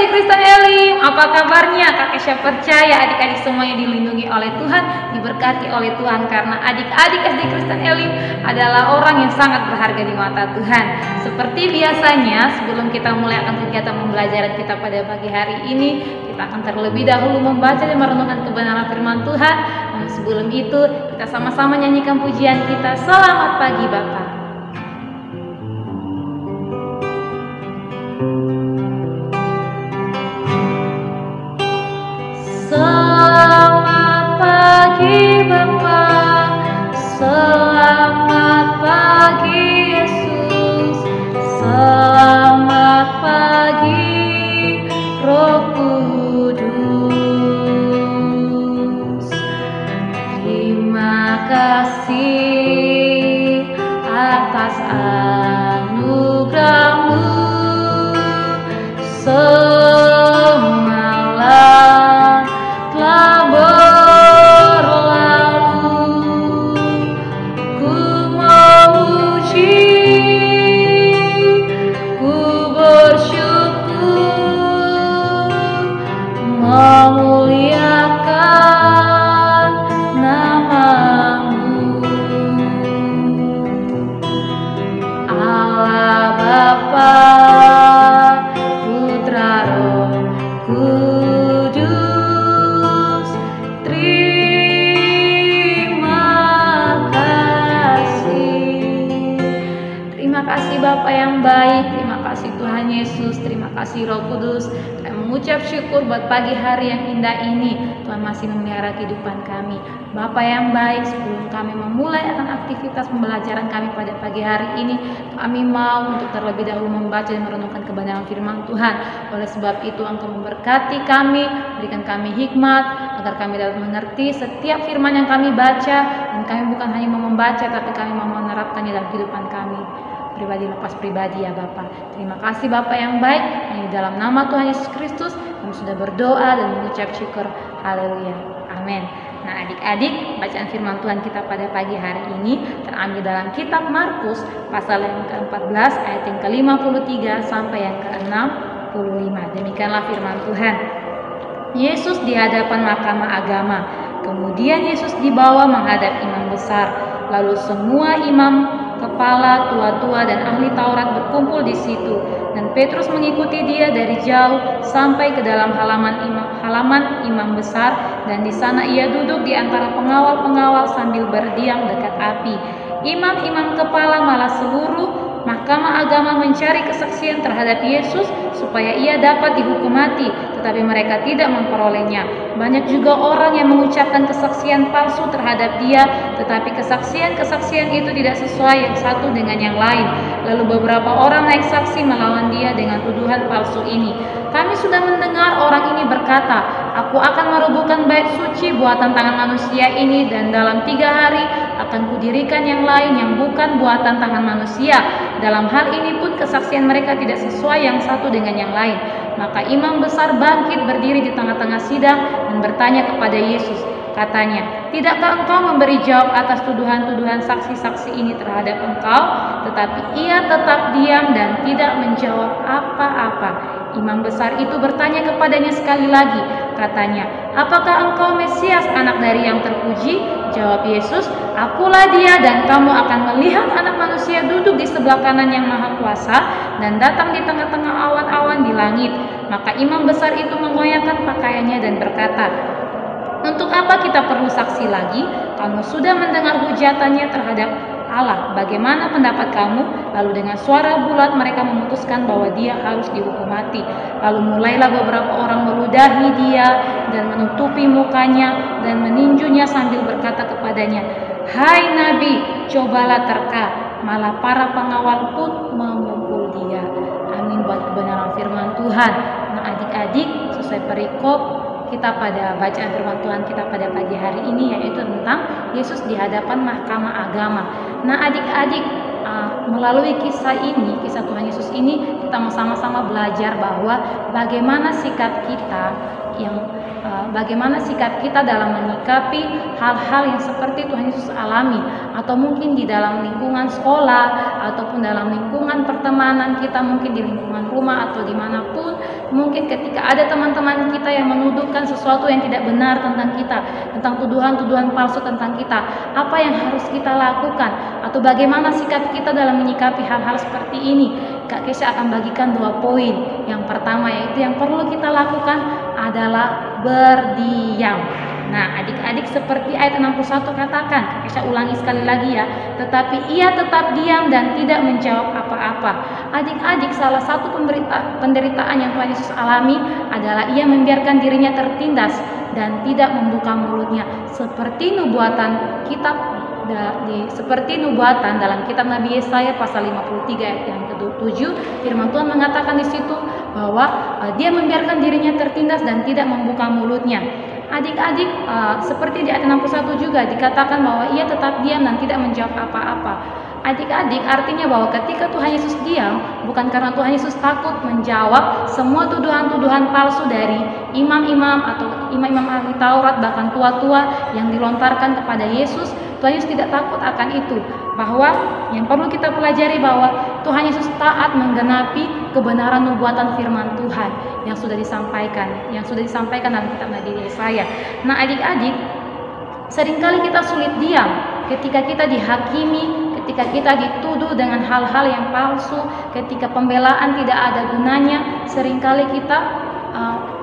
SD Kristen Elim, apa kabarnya? Kakek Syah percaya adik-adik semuanya dilindungi oleh Tuhan, diberkati oleh Tuhan, karena adik-adik SD Kristen Elim adalah orang yang sangat berharga di mata Tuhan. Seperti biasanya, sebelum kita mulai akan kegiatan pembelajaran kita pada pagi hari ini, kita akan terlebih dahulu membaca dan merenungkan kebenaran firman Tuhan. Namun sebelum itu, kita sama-sama nyanyikan pujian kita. Selamat pagi Bapa. Selamat pagi Bapa, selamat pagi Yesus, selamat pagi Roh Kudus. Terima kasih atas anugerah-Mu. Semalam telah berlalu, ku memuji, ku bersyukur, memuliakan nama-Mu. Allah Bapa, Putra, Roh Kudus, terima kasih. Terima kasih Bapa yang baik, terima kasih Tuhan Yesus, terima kasih Roh Kudus. Kami mengucap syukur buat pagi hari yang indah ini. Tuhan masih memelihara kehidupan kami. Bapa yang baik, sebelum kami memulai akan aktivitas pembelajaran kami pada pagi hari ini, kami mau untuk terlebih dahulu membaca dan merenungkan kebenaran firman Tuhan. Oleh sebab itu, Engkau memberkati kami, berikan kami hikmat, agar kami dapat mengerti setiap firman yang kami baca, dan kami bukan hanya mau membaca, tapi kami mau menerapkannya dalam kehidupan kami pribadi lepas pribadi ya Bapa. Terima kasih Bapa yang baik. Di dalam nama Tuhan Yesus Kristus kami sudah berdoa dan mengucap syukur. Haleluya. Amin. Nah adik-adik, bacaan firman Tuhan kita pada pagi hari ini terambil dalam kitab Markus pasal yang ke-14 ayat yang ke-53 sampai yang ke-65. Demikianlah firman Tuhan. Yesus di hadapan mahkamah agama. Kemudian Yesus dibawa menghadap imam besar. Lalu semua imam, kepala, tua-tua dan ahli Taurat berkumpul di situ, dan Petrus mengikuti dia dari jauh sampai ke dalam halaman imam besar, dan di sana ia duduk di antara pengawal-pengawal sambil berdiam dekat api. Imam-imam kepala malah seluruh mahkamah agama mencari kesaksian terhadap Yesus supaya ia dapat dihukum mati, tetapi mereka tidak memperolehnya. Banyak juga orang yang mengucapkan kesaksian palsu terhadap dia, tetapi kesaksian-kesaksian itu tidak sesuai yang satu dengan yang lain. Lalu beberapa orang naik saksi melawan dia dengan tuduhan palsu ini. Kami sudah mendengar orang ini berkata, "Aku akan merobohkan bait suci buatan tangan manusia ini, dan dalam 3 hari akan kudirikan yang lain yang bukan buatan tangan manusia." Dalam hal ini pun kesaksian mereka tidak sesuai yang satu dengan yang lain. Maka imam besar bangkit berdiri di tengah-tengah sidang dan bertanya kepada Yesus. Katanya, "Tidakkah engkau memberi jawab atas tuduhan-tuduhan saksi-saksi ini terhadap engkau?" Tetapi ia tetap diam dan tidak menjawab apa-apa. Imam besar itu bertanya kepadanya sekali lagi. Katanya, "Apakah engkau Mesias, anak dari yang terpuji?" Jawab Yesus, "Akulah dia, dan kamu akan melihat Anak Manusia duduk di sebelah kanan yang Maha Kuasa dan datang di tengah-tengah awan-awan di langit." Maka imam besar itu menggoyangkan pakaiannya dan berkata, "Untuk apa kita perlu saksi lagi? Kamu sudah mendengar hujatannya terhadap Allah. Bagaimana pendapat kamu?" Lalu dengan suara bulat mereka memutuskan bahwa dia harus dihukum mati. Lalu mulailah beberapa orang meludahi dia dan menutupi mukanya dan meninjunya sambil berkata kepadanya, "Hai Nabi, cobalah terka." Malah para pengawal pun memukul dia. Amin buat kebenaran firman Tuhan. Nah adik-adik, sesuai perikop kita pada bacaan firman Tuhan kita pada pagi hari ini, yaitu tentang Yesus di hadapan mahkamah agama. Nah adik-adik, melalui kisah Tuhan Yesus ini, kita mau sama-sama belajar bahwa bagaimana sikap kita yang bagaimana sikap kita dalam menyikapi hal-hal yang seperti Tuhan Yesus alami, atau mungkin di dalam lingkungan sekolah ataupun dalam lingkungan pertemanan kita, mungkin di lingkungan rumah atau dimanapun. Mungkin ketika ada teman-teman kita yang menuduhkan sesuatu yang tidak benar tentang kita, tentang tuduhan-tuduhan palsu tentang kita, apa yang harus kita lakukan atau bagaimana sikap kita dalam menyikapi hal-hal seperti ini? Kak Kesha akan bagikan 2 poin. Yang pertama yaitu yang perlu kita lakukan adalah berdiam. Nah, adik-adik seperti ayat 61 katakan, Kak Kesha ulangi sekali lagi ya, tetapi ia tetap diam dan tidak menjawab apa-apa. Adik-adik, salah satu penderitaan yang Tuhan Yesus alami adalah ia membiarkan dirinya tertindas dan tidak membuka mulutnya, seperti nubuatan dalam kitab Nabi Yesaya pasal 53 ayat yang ke-7. Firman Tuhan mengatakan di situ bahwa dia membiarkan dirinya tertindas dan tidak membuka mulutnya. Adik-adik, seperti di ayat 61 juga dikatakan bahwa ia tetap diam dan tidak menjawab apa-apa. Adik-adik, artinya bahwa ketika Tuhan Yesus diam, bukan karena Tuhan Yesus takut menjawab semua tuduhan-tuduhan palsu dari imam-imam atau imam-imam ahli Taurat, bahkan tua-tua yang dilontarkan kepada Yesus. Tuhan Yesus tidak takut akan itu, bahwa yang perlu kita pelajari bahwa Tuhan Yesus taat menggenapi kebenaran nubuatan firman Tuhan yang sudah disampaikan dalam kitab Nabi Yesaya. Nah, adik-adik, seringkali kita sulit diam ketika kita dihakimi, ketika kita dituduh dengan hal-hal yang palsu, ketika pembelaan tidak ada gunanya. Seringkali kita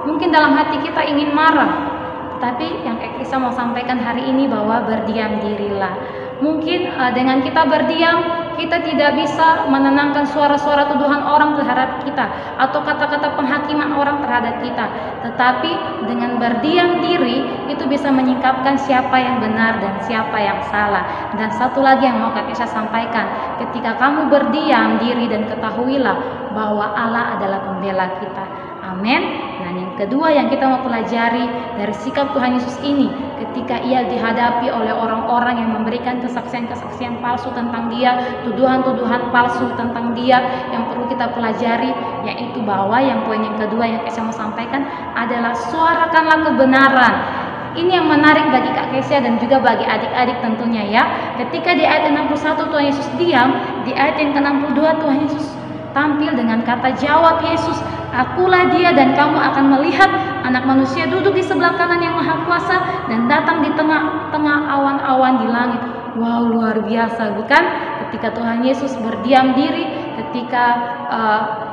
mungkin dalam hati kita ingin marah, tapi yang Kesha mau sampaikan hari ini bahwa berdiam dirilah. Mungkin dengan kita berdiam, kita tidak bisa menenangkan suara-suara tuduhan orang terhadap kita atau kata-kata penghakiman orang terhadap kita. Tetapi dengan berdiam diri itu bisa menyingkapkan siapa yang benar dan siapa yang salah. Dan satu lagi yang mau Kak Kesha sampaikan, ketika kamu berdiam diri dan ketahuilah bahwa Allah adalah pembela kita. Amin. Nah, yang kedua yang kita mau pelajari dari sikap Tuhan Yesus ini, ketika ia dihadapi oleh orang-orang yang memberikan kesaksian-kesaksian palsu tentang dia, tuduhan-tuduhan palsu tentang dia, yang perlu kita pelajari yaitu bahwa yang poin yang kedua yang saya mau sampaikan adalah suarakanlah kebenaran. Ini yang menarik bagi Kak Kesha dan juga bagi adik-adik tentunya ya. Ketika di ayat 61 Tuhan Yesus diam, di ayat yang ke-62 Tuhan Yesus tampil dengan kata jawab Yesus, "Akulah dia dan kamu akan melihat anak manusia duduk di sebelah kanan yang maha kuasa dan datang di tengah-tengah awan-awan di langit." Wow, luar biasa bukan? Ketika Tuhan Yesus berdiam diri, ketika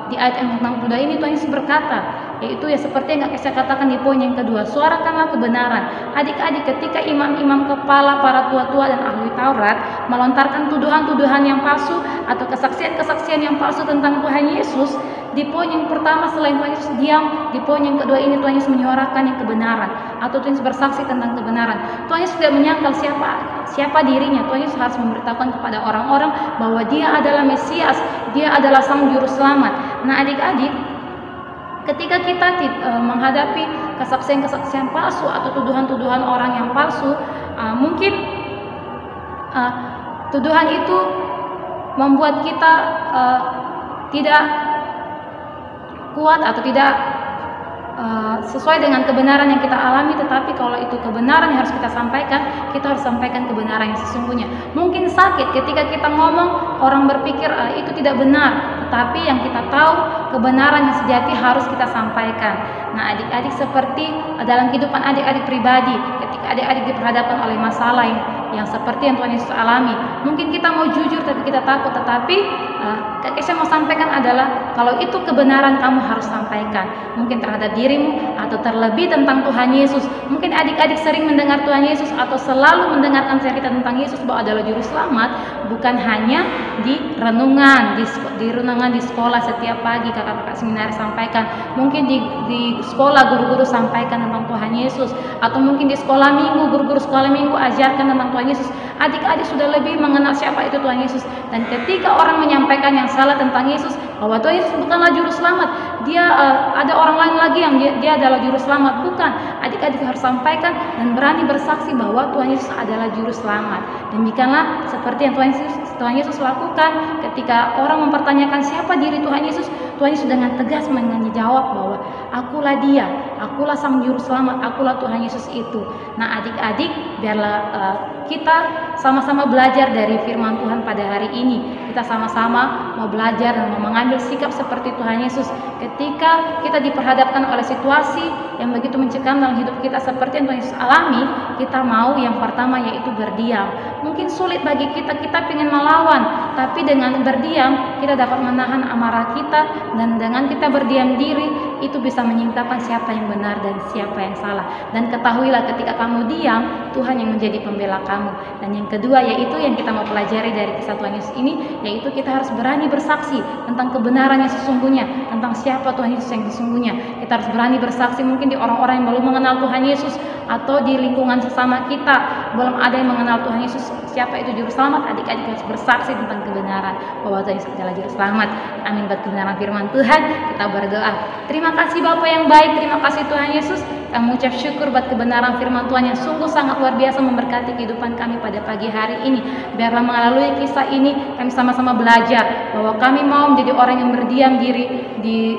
di ayat yang ke-62 ini Tuhan Yesus berkata, yaitu ya seperti yang saya katakan di poin yang kedua, suarakanlah kebenaran. Adik-adik, ketika imam-imam kepala, para tua-tua dan ahli Taurat melontarkan tuduhan-tuduhan yang palsu atau kesaksian-kesaksian yang palsu tentang Tuhan Yesus, di poin yang pertama selain Tuhan Yesus diam, di poin yang kedua ini Tuhan Yesus menyuarakan yang kebenaran atau Tuhan Yesus bersaksi tentang kebenaran. Tuhan Yesus tidak menyangkal siapa dirinya. Tuhan Yesus harus memberitahukan kepada orang-orang bahwa dia adalah Mesias, dia adalah sang juru selamat. Nah, adik-adik, ketika kita menghadapi kesaksian-kesaksian palsu atau tuduhan-tuduhan orang yang palsu, mungkin tuduhan itu membuat kita tidak kuat atau tidak sesuai dengan kebenaran yang kita alami. Tetapi kalau itu kebenaran yang harus kita sampaikan, kita harus sampaikan kebenaran yang sesungguhnya. Mungkin sakit ketika kita ngomong, orang berpikir itu tidak benar, tetapi yang kita tahu kebenaran yang sejati harus kita sampaikan. Nah, adik-adik, seperti dalam kehidupan adik-adik pribadi, ketika adik-adik diperhadapkan oleh masalah yang seperti yang Tuhan Yesus alami, mungkin kita mau jujur tapi kita takut. Tetapi Kak Kesha mau sampaikan adalah kalau itu kebenaran kamu harus sampaikan, mungkin terhadap dirimu atau terlebih tentang Tuhan Yesus. Mungkin adik-adik sering mendengar Tuhan Yesus atau selalu mendengarkan cerita tentang Yesus bahwa adalah juru selamat, bukan hanya di renungan di sekolah setiap pagi kakak-kakak seminar sampaikan, mungkin di sekolah guru-guru sampaikan tentang Tuhan Yesus, atau mungkin di sekolah minggu guru-guru sekolah minggu ajarkan tentang Tuhan Yesus. Adik-adik sudah lebih mengenal siapa itu Tuhan Yesus. Dan ketika orang menyampaikan yang salah tentang Yesus, bahwa Tuhan Yesus bukanlah juru selamat, dia ada orang lain lagi yang dia adalah juru selamat, bukan. Adik-adik harus sampaikan dan berani bersaksi bahwa Tuhan Yesus adalah juru selamat. Demikianlah seperti yang Tuhan Yesus lakukan ketika orang mempertanyakan siapa diri Tuhan Yesus. Tuhan Yesus dengan tegas menjawab bahwa akulah dia, akulah sang juru selamat, akulah Tuhan Yesus itu. Nah adik-adik, biarlah kita sama-sama belajar dari firman Tuhan pada hari ini. Kita sama-sama mau belajar dan mau mengambil sikap seperti Tuhan Yesus. Ketika kita diperhadapkan oleh situasi yang begitu mencekam dalam hidup kita seperti yang Tuhan Yesus alami, kita mau yang pertama yaitu berdiam. Mungkin sulit bagi kita ingin melawan, tapi dengan berdiam kita dapat menahan amarah kita, dan dengan kita berdiam diri itu bisa menyingkapkan siapa yang benar dan siapa yang salah. Dan ketahuilah ketika kamu diam, Tuhan yang menjadi pembela kamu. Dan yang kedua yaitu yang kita mau pelajari dari kisah Tuhan Yesus ini, yaitu kita harus berani bersaksi tentang kebenaran yang sesungguhnya, tentang siapa Tuhan Yesus yang sesungguhnya. Kita harus berani bersaksi mungkin di orang-orang yang belum mengenal Tuhan Yesus, atau di lingkungan sesama kita belum ada yang mengenal Tuhan Yesus siapa itu juru selamat. Adik-adik harus bersaksi tentang kebenaran bahwa Tuhan Yesus adalah juru selamat. Amin. Buat kebenaran firman Tuhan kita berdoa. Terima kasih Bapa yang baik, terima kasih Tuhan Yesus. Kami mengucap syukur buat kebenaran firman Tuhan yang sungguh sangat luar biasa memberkati kehidupan kami pada pagi hari ini. Biarlah melalui kisah ini kami sama-sama belajar bahwa kami mau menjadi orang yang berdiam diri di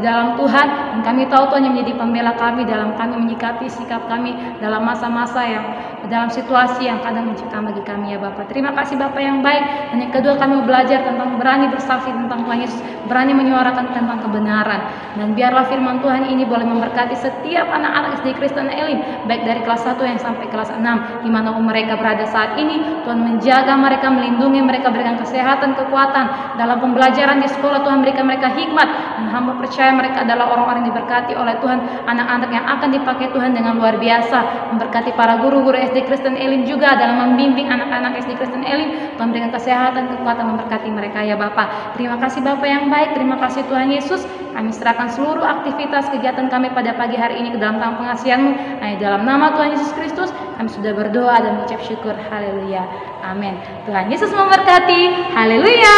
dalam Tuhan, dan kami tahu Tuhan yang menjadi pembela kami dalam kami menyikapi sikap kami dalam masa-masa yang dalam situasi yang kadang mencekam bagi kami ya Bapak. Terima kasih Bapak yang baik. Dan yang kedua kami belajar tentang berani bersaksi tentang Tuhan Yesus, berani menyuarakan tentang kebenaran. Dan biarlah firman Tuhan ini boleh memberkati setiap anak-anak SD Kristen Elim, baik dari kelas 1 yang sampai kelas 6, dimanapun mereka berada saat ini. Tuhan menjaga mereka, melindungi mereka, berikan kesehatan, kekuatan dalam pembelajaran di sekolah. Tuhan berikan mereka hikmat, dan hamba percaya mereka adalah orang-orang yang diberkati oleh Tuhan, anak-anak yang akan dipakai Tuhan dengan luar biasa. Memberkati para guru-guru SD Kristen Elim juga dalam membimbing anak-anak SD Kristen Elim. Tuhan berikan kesehatan, kekuatan, memberkati mereka ya Bapak. Terima kasih Bapak yang baik, terima kasih Tuhan Yesus. Kami serahkan seluruh aktivitas kegiatan kami pada pagi hari ini ke dalam tangan pengasihan-Mu. Nah, dalam nama Tuhan Yesus Kristus kami sudah berdoa dan mengucap syukur. Haleluya. Amin. Tuhan Yesus memberkati. Haleluya.